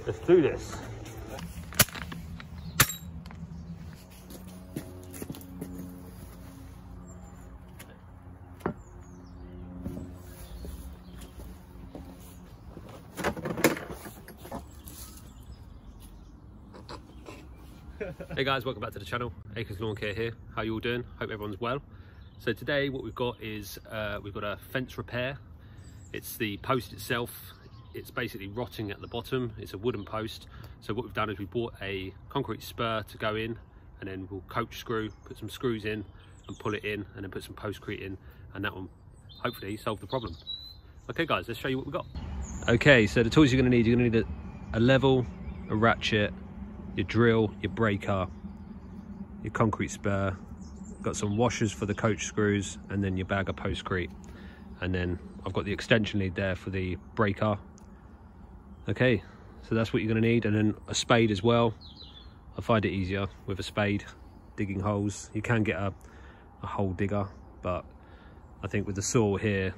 Let's do this. Hey guys, welcome back to the channel. Acres Lawn Care here. How you all doing? Hope everyone's well. So today what we've got is we've got a fence repair. It's the post itself. It's basically rotting at the bottom. It's a wooden post. So what we've done is we bought a concrete spur to go in, and then we'll coach screw, put some screws in and pull it in, and then put some postcrete in, and that will hopefully solve the problem. Okay guys, let's show you what we've got. Okay, so the tools you're going to need a level, a ratchet, your drill, your breaker, your concrete spur, got some washers for the coach screws, and then your bag of postcrete. And then I've got the extension lead there for the breaker. Okay, so that's what you're going to need, and then a spade as well. I find it easier with a spade digging holes. You can get a hole digger, but I think with the saw here,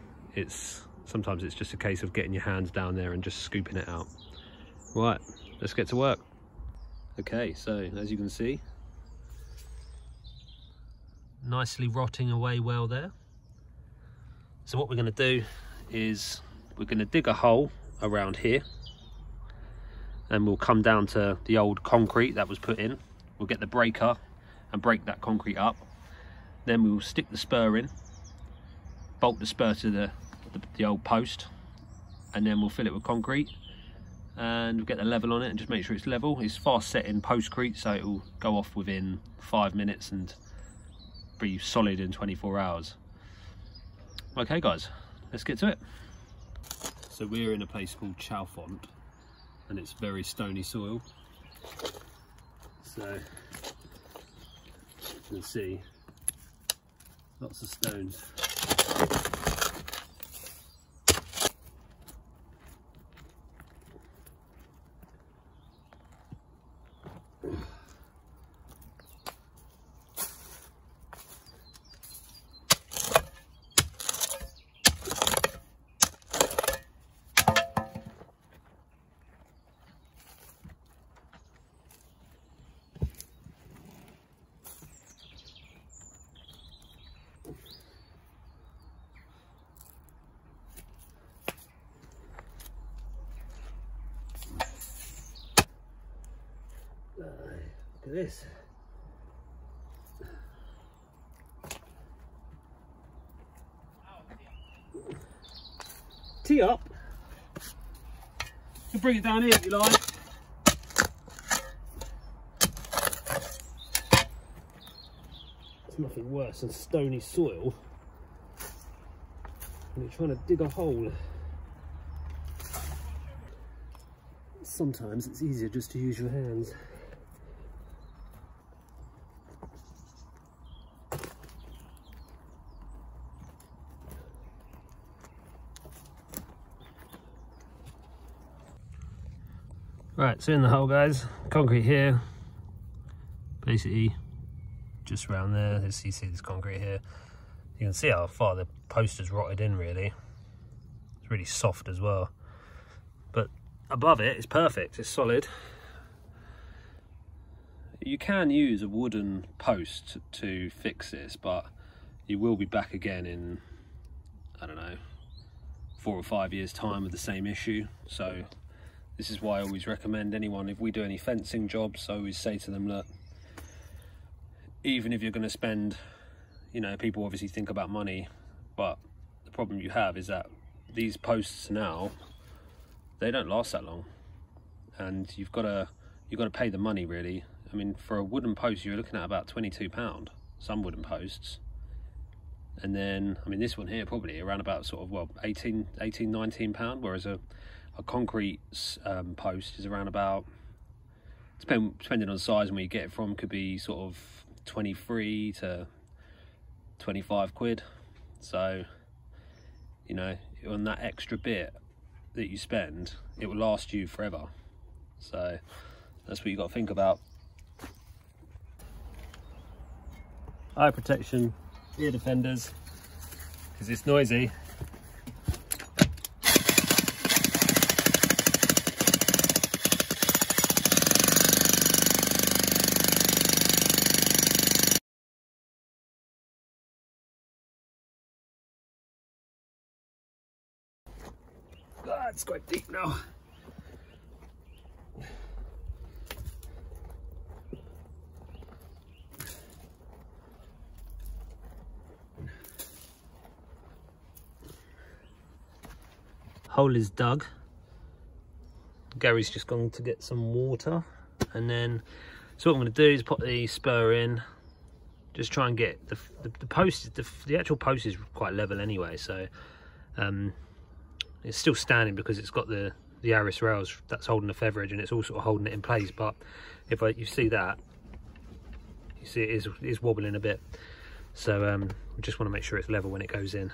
sometimes it's just a case of getting your hands down there and just scooping it out. Right, let's get to work. Okay, so as you can see, nicely rotting away well there. So what we're going to do is we're going to dig a hole around here, and we'll come down to the old concrete that was put in. We'll get the breaker and break that concrete up. Then we'll stick the spur in, bolt the spur to the old post, and then we'll fill it with concrete, and we'll get the level on it and just make sure it's level. It's fast set in postcrete, so it will go off within 5 minutes and be solid in 24 hours. Okay guys, let's get to it. So we're in a place called Chalfont, and it's very stony soil. So you can see lots of stones. Look at this. Tee up. You can bring it down here if you like. There's nothing worse than stony soil when you're trying to dig a hole. Sometimes it's easier just to use your hands. Right, so in the hole guys, concrete here, basically just around there. You see this concrete here. You can see how far the post has rotted in really. It's really soft as well. But above it, it's perfect, it's solid. You can use a wooden post to fix this, but you will be back again in, I don't know, 4 or 5 years time with the same issue. So this is why I always recommend anyone, if we do any fencing jobs, I always say to them, look, even if you're going to spend, you know, people obviously think about money, but the problem you have is that these posts now, they don't last that long, and you've got to pay the money really. I mean, for a wooden post, you're looking at about £22, some wooden posts. And then, I mean, this one here probably around about sort of, well, 18, 19 pound, whereas a concrete post is around about, depending on the size and where you get it from, could be sort of 23 to 25 quid. So you know, on that extra bit that you spend, it will last you forever. So that's what you got to think about. Eye protection, ear defenders, because it's noisy. It's quite deep now. Hole is dug. Gary's just going to get some water, and then so what I'm going to do is put the spur in, just try and get the post, the actual post is quite level anyway, so it's still standing because it's got the Arris rails that's holding the feather edge, and it's all sort of holding it in place. But if you see that, you see it is wobbling a bit, so we just want to make sure it's level when it goes in.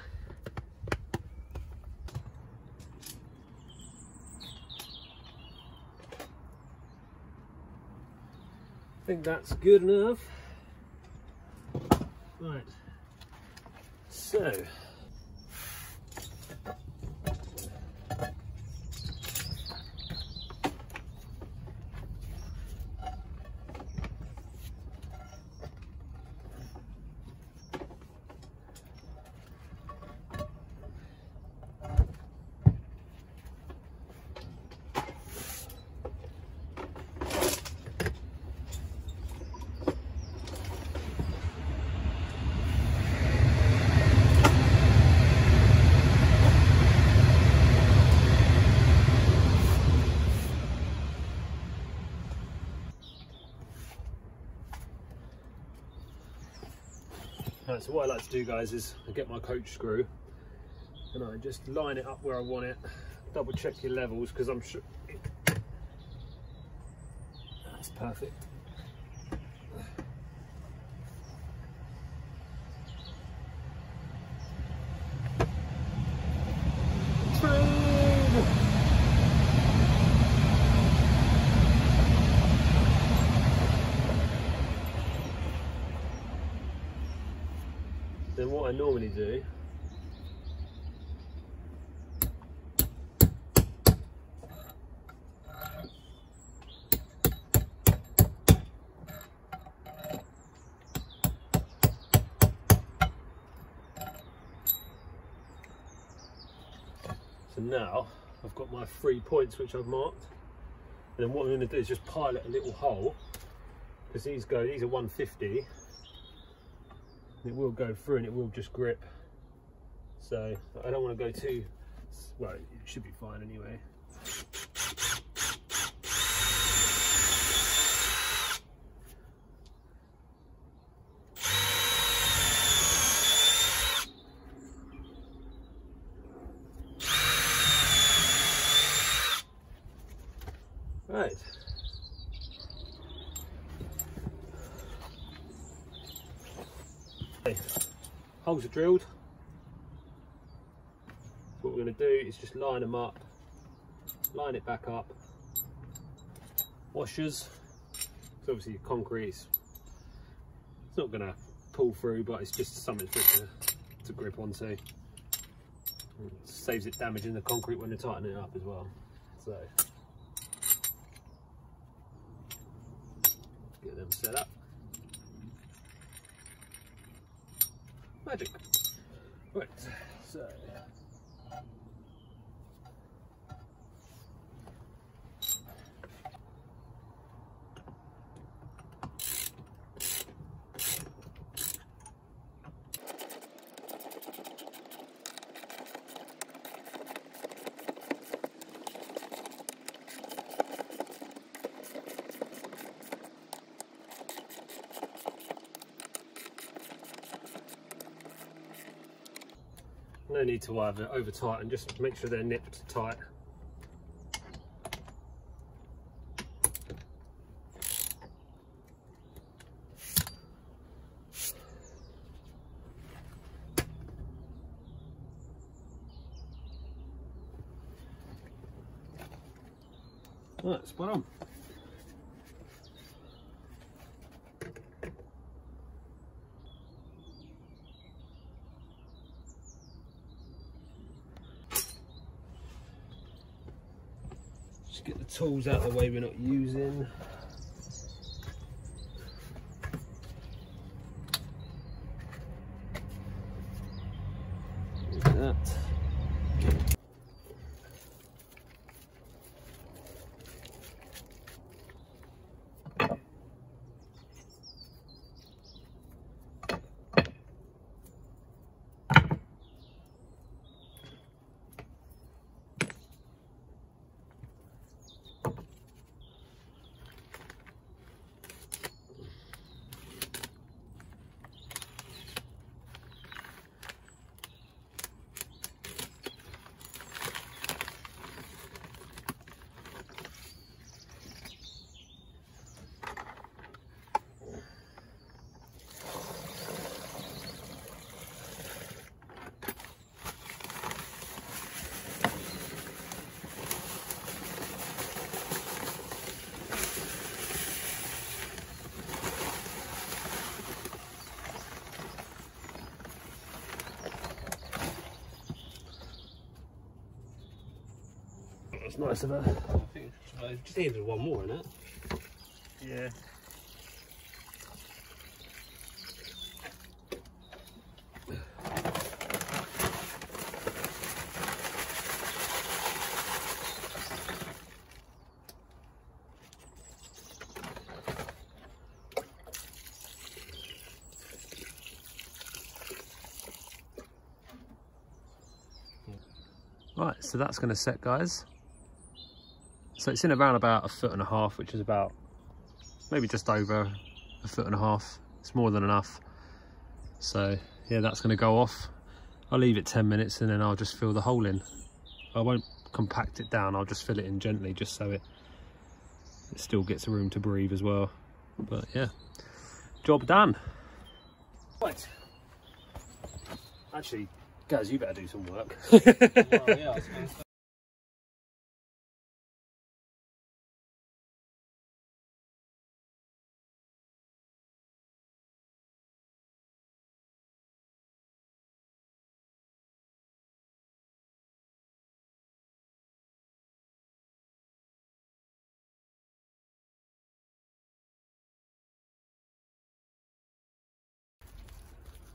I think that's good enough. Right, so right, so what I like to do, guys, is I get my coach screw and I just line it up where I want it, double check your levels, because I'm sure that's perfect. Then what I normally do so now I've got my 3 points which I've marked, and then what I'm going to do is just pilot a little hole, because these are 150. It will go through and it will just grip, so I don't want to go too well. It should be fine anyway. Right. Okay. Holes are drilled. What we're going to do is just line them up, line it back up. Washers. So obviously concrete, it's not going to pull through, but it's just something for it to grip onto. It saves it damaging the concrete when they're tightening it up as well. So get them set up. Magic. Right, so no need to either over tighten, just make sure they're nipped tight. Right, spot on. Just get the tools out of the way we're not using. Like that. That's nice of her. I think I just needed one more in it. Yeah. Right, so that's going to set, guys. So it's in around about 1.5 feet, which is about maybe just over 1.5 feet. It's more than enough. So yeah, that's going to go off. I'll leave it 10 minutes and then I'll just fill the hole in. I won't compact it down, I'll just fill it in gently just so it still gets room to breathe as well. But yeah, job done. Right. Actually, Gaz, you better do some work. Well, yeah, I suppose.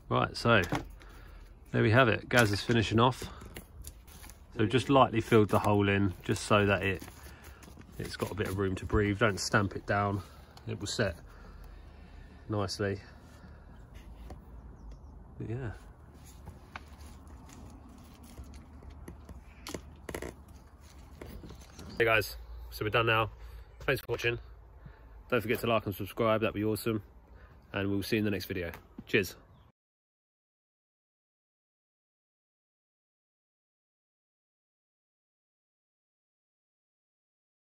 Right, so there we have it. Gaz is finishing off. So just lightly filled the hole in, just so that it's got a bit of room to breathe. Don't stamp it down, it will set nicely. But yeah. Hey guys, so we're done now. Thanks for watching. Don't forget to like and subscribe, that'd be awesome. And we'll see you in the next video. Cheers.